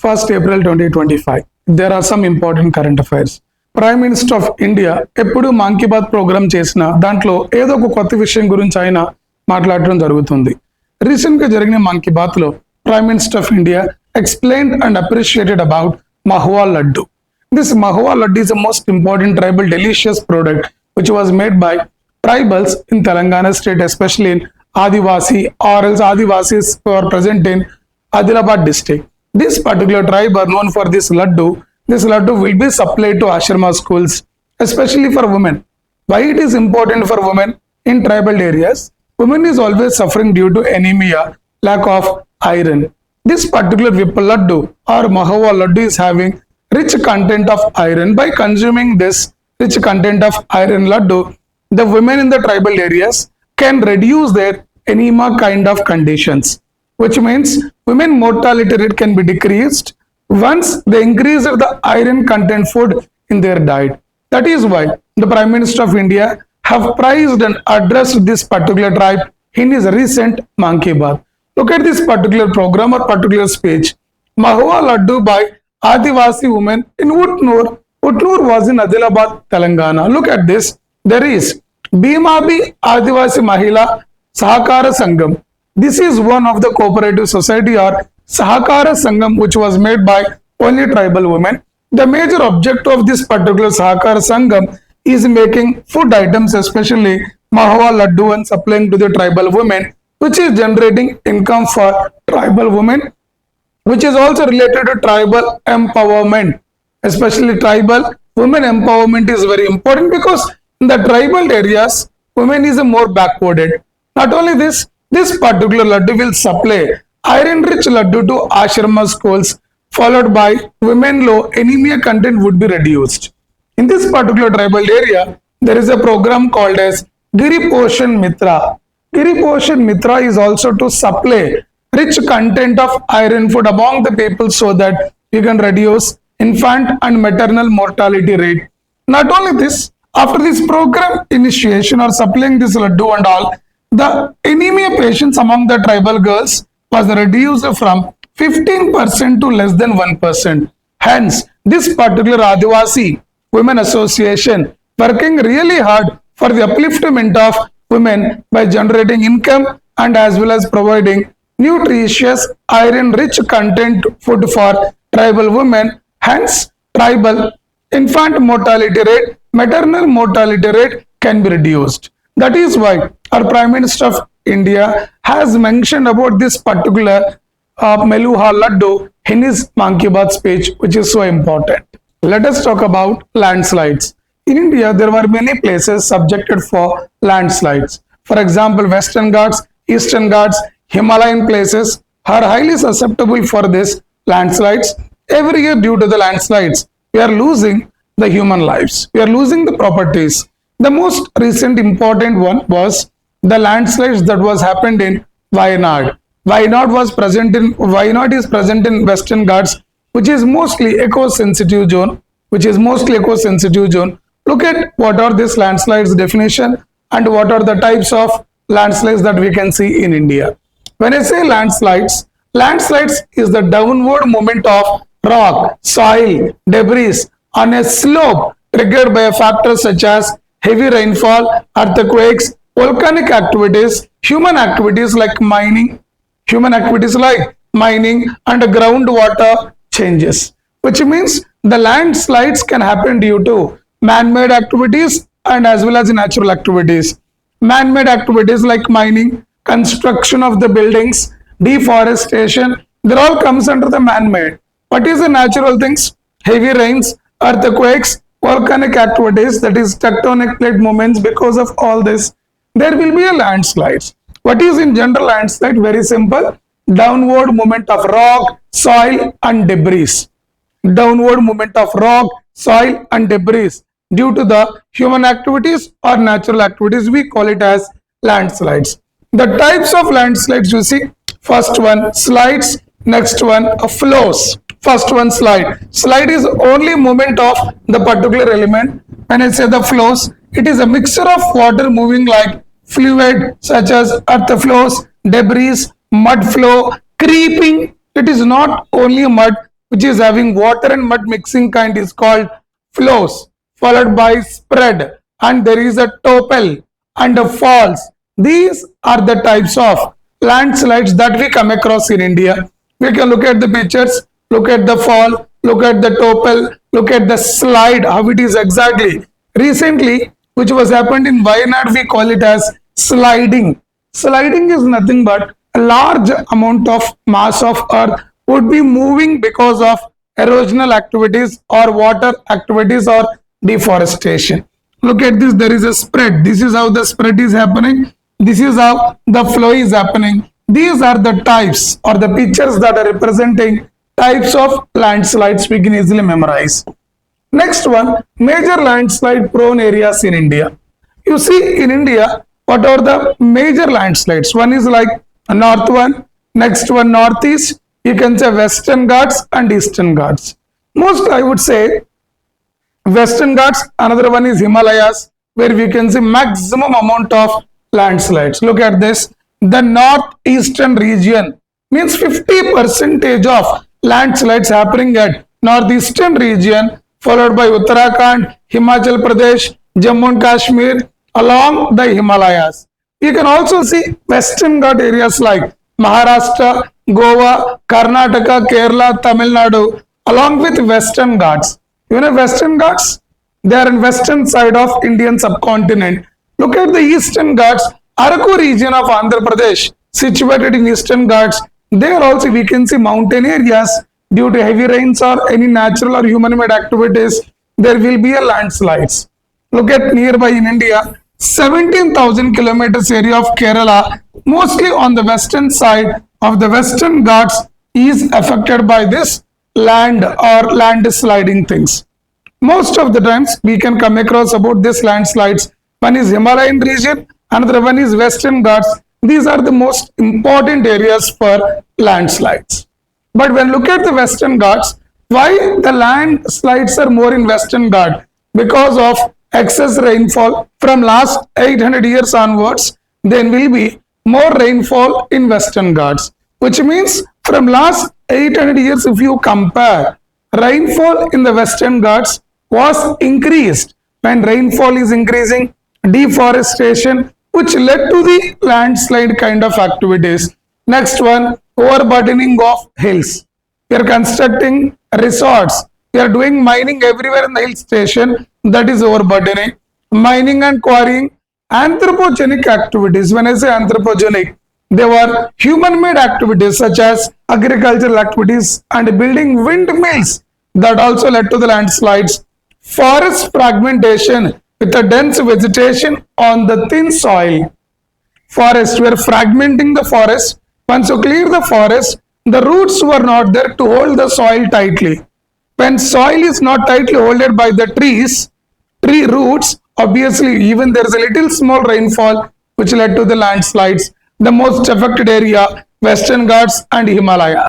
1st April 2025. There are some important current affairs. Prime minister of India ఎప్పుడు Mann Ki Baat programme చేసినా దాంట్లో ఏదో ఒక కొత్త విషయం గురించి ఆయన మాట్లాడటం జరుగుతుంది. రీసెంట్ గా జరిగిన మన్ కీ బాత్ లో prime minister of India explained and appreciated about Mahua Laddu. This Mahua Laddu is the most important tribal delicious product which was made by tribals in Telangana state, especially in Adivasi or else Adivasis who are present in Hyderabad district. This particular tribe are known for this laddu. This laddu will be supplied to ashrama schools, especially for women. Why it is important for women in tribal areas? Women is always suffering due to anemia, lack of iron. This particular Vipal laddu or Mahua laddu is having rich content of iron. By consuming this rich content of iron laddu, the women in the tribal areas can reduce their anemia kind of conditions, which means women mortality rate can be decreased once they increase the iron content food in their diet. That is why the Prime Minister of India have praised and addressed this particular tribe in his recent Man Ki Baat. Look at this particular program or particular speech. Mahua Laddu by Adivasi women in Utnur. Utnur was in Adilabad, Telangana. Look at this. There is Bhimabi Adivasi Mahila Sahakara Sangam. This is one of the cooperative society or Sahakara Sangam which was made by only tribal women. The major objective of this particular Sahakara Sangam is making food items, especially Mahua Laddu, and supplying to the tribal women, which is generating income for tribal women, which is also related to tribal empowerment. Especially tribal women empowerment is very important because in the tribal areas, women is more backwarded. Not only this, this particular laddu will supply iron rich laddu to ashrama schools, followed by women low anemia content would be reduced. In this particular tribal area, there is a program called as Giri Poshan Mitra. Giri Poshan Mitra is also to supply rich content of iron food among the people so that you can reduce infant and maternal mortality rate. Not only this, after this program initiation or supplying this laddu and all, the anemia patients among the tribal girls was reduced from 15% to less than 1%. Hence, this particular Adivasi Women Association working really hard for the upliftment of women by generating income and as well as providing nutritious iron-rich content food for tribal women. Hence, tribal infant mortality rate, maternal mortality rate can be reduced. That is why our Prime Minister of India has mentioned about this particular Meluha Laddu in his Man Ki Baat speech, which is so important. Let us talk about landslides. In India, there were many places subjected for landslides. For example, Western Ghats, Eastern Ghats, Himalayan places are highly susceptible for this landslides. Every year due to the landslides, we are losing the human lives. We are losing the properties. The most recent important one was the landslides that was happened in Wayanad. Wayanad is present in Western Ghats, which is mostly eco-sensitive zone. Look at what are these landslides definition and what are the types of landslides that we can see in India. When I say landslides is the downward movement of rock, soil, debris on a slope triggered by a factor such as heavy rainfall, earthquakes, volcanic activities, human activities like mining and groundwater changes, which means the landslides can happen due to man-made activities and as well as natural activities. Man-made activities like mining, construction of the buildings, deforestation, they all comes under the man-made. What is the natural things? Heavy rains, earthquakes, volcanic activities, that is tectonic plate movements. Because of all this, there will be a landslides. What is in general landslide? Very simple. Downward movement of rock, soil and debris. Downward movement of rock, soil and debris due to the human activities or natural activities, we call it as landslides. The types of landslides you see, first one slides, next one flows. First one slide. Slide is only movement of the particular element. When I say the flows, it is a mixture of water moving like fluid such as earth flows, debris, mud flow, creeping. It is not only mud, which is having water and mud mixing kind, is called flows, followed by spread, and there is a topel and a falls. These are the types of landslides that we come across in India. We can look at the pictures, look at the fall, look at the topel, look at the slide, how it is exactly. Recently, which was happened in Wayanad, we call it as sliding. Sliding is nothing but a large amount of mass of earth would be moving because of erosional activities or water activities or deforestation. Look at this, there is a spread. This is how the spread is happening. This is how the flow is happening. These are the types or the pictures that are representing types of landslides we can easily memorize. Next one, major landslide prone areas in India. You see in India, what are the major landslides? One is like a north one, next one northeast, you can say Western Ghats and Eastern Ghats. Most I would say Western Ghats, another one is Himalayas, where we can see maximum amount of landslides. Look at this, the northeastern region means 50% of landslides happening at northeastern region, followed by Uttarakhand, Himachal Pradesh, Jammu and Kashmir, along the Himalayas. You can also see Western Ghat areas like Maharashtra, Goa, Karnataka, Kerala, Tamil Nadu, along with Western Ghats. You know Western Ghats? They are in western side of Indian subcontinent. Look at the Eastern Ghats, Araku region of Andhra Pradesh, situated in Eastern Ghats. There also we can see mountain areas. Due to heavy rains or any natural or human-made activities, there will be a landslides. Look at nearby in India, 17,000 kilometers area of Kerala, mostly on the western side of the Western Ghats, is affected by this land or landsliding things. Most of the times we can come across about this landslides. One is Himalayan region, another one is Western Ghats. These are the most important areas for landslides. But when look at the Western Ghats, why the landslides are more in Western Ghats? Because of excess rainfall from last 800 years onwards, there will be more rainfall in Western Ghats, which means from last 800 years, if you compare, rainfall in the Western Ghats was increased. When rainfall is increasing, deforestation, which led to the landslide kind of activities. Next one, overburdening of hills. We are constructing resorts. We are doing mining everywhere in the hill station. That is overburdening. Mining and quarrying, anthropogenic activities. When I say anthropogenic, they were human-made activities such as agricultural activities and building windmills that also led to the landslides. Forest fragmentation with a dense vegetation on the thin soil. Forest, we are fragmenting the forest. Once you clear the forest, the roots were not there to hold the soil tightly. When soil is not tightly held by the tree roots, obviously even there is a little small rainfall which led to the landslides. The most affected area, Western Ghats and Himalaya.